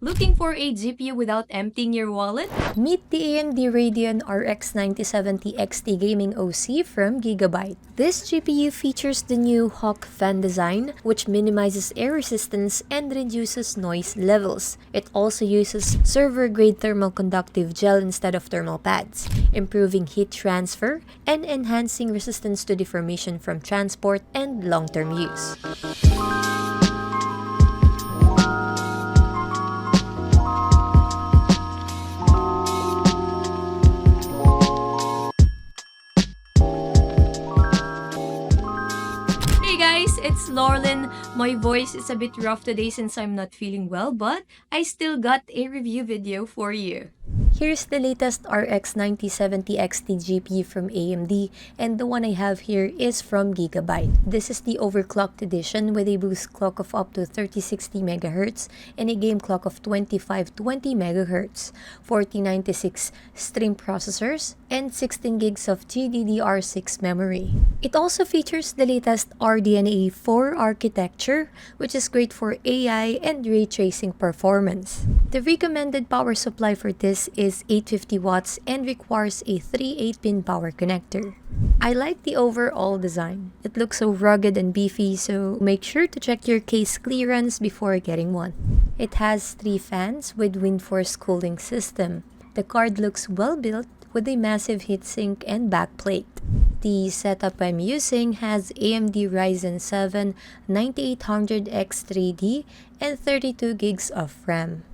Looking for a GPU without emptying your wallet? Meet the AMD Radeon RX 9070 XT Gaming OC from Gigabyte. This GPU features the new Hawk fan design, which minimizes air resistance and reduces noise levels. It also uses server-grade thermal conductive gel instead of thermal pads, improving heat transfer and enhancing resistance to deformation from transport and long-term use. Hey guys, it's Laurelyn. My voice is a bit rough today since I'm not feeling well, but I still got a review video for you. Here's the latest RX 9070 XT GPU from AMD, and the one I have here is from Gigabyte. This is the overclocked edition with a boost clock of up to 3060 MHz and a game clock of 2520 MHz, 4096 stream processors, and 16 gigs of GDDR6 memory. It also features the latest RDNA 4 architecture, which is great for AI and ray tracing performance. The recommended power supply for this is 850 watts and requires a 3 8-pin power connector. I like the overall design. It looks so rugged and beefy, so make sure to check your case clearance before getting one. It has 3 fans with wind force cooling system. The card looks well built with a massive heatsink and backplate. The setup I'm using has AMD Ryzen 7 9800X3D and 32 gigs of RAM.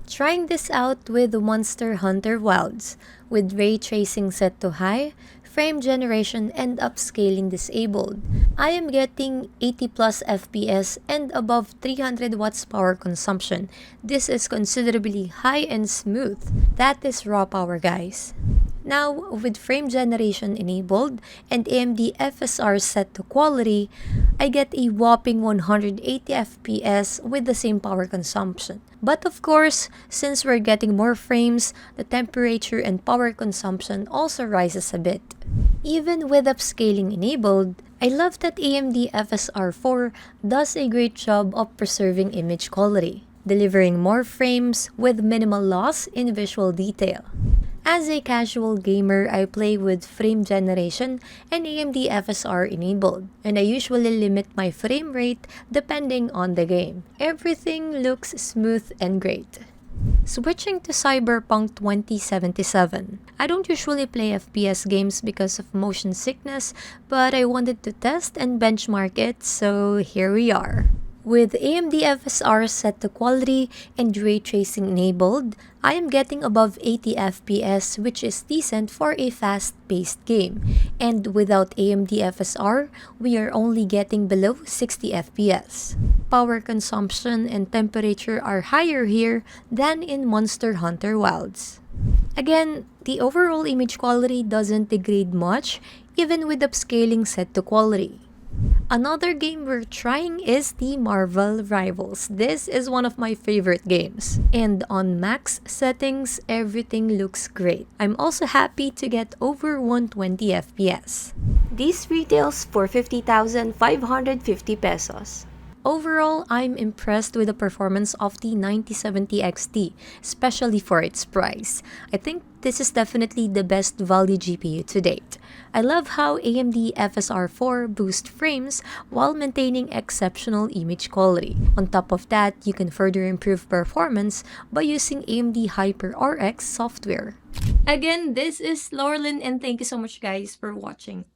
Trying this out with Monster Hunter Wilds, with ray tracing set to high, frame generation and upscaling disabled. I am getting 80 plus FPS and above 300 watts power consumption. This is considerably high and smooth. That is raw power, guys. Now, with frame generation enabled and AMD FSR set to quality, I get a whopping 180 FPS with the same power consumption. But of course, since we're getting more frames, the temperature and power consumption also rises a bit. Even with upscaling enabled, I love that AMD FSR 4 does a great job of preserving image quality, delivering more frames with minimal loss in visual detail. As a casual gamer, I play with frame generation and AMD FSR enabled, and I usually limit my frame rate depending on the game. Everything looks smooth and great. Switching to Cyberpunk 2077. I don't usually play FPS games because of motion sickness, but I wanted to test and benchmark it, so here we are. With AMD FSR set to quality and ray tracing enabled, I am getting above 80 FPS, which is decent for a fast-paced game. And without AMD FSR, we are only getting below 60 FPS. Power consumption and temperature are higher here than in Monster Hunter Wilds. Again, the overall image quality doesn't degrade much, even with upscaling set to quality. Another game we're trying is the Marvel Rivals. This is one of my favorite games. And on max settings, everything looks great. I'm also happy to get over 120 FPS. This retails for 50,550 pesos. Overall, I'm impressed with the performance of the 9070 XT, especially for its price. I think this is definitely the best value GPU to date. I love how AMD FSR 4 boosts frames while maintaining exceptional image quality. On top of that, you can further improve performance by using AMD Hyper RX software. Again, this is Laurelyn, and thank you so much guys for watching.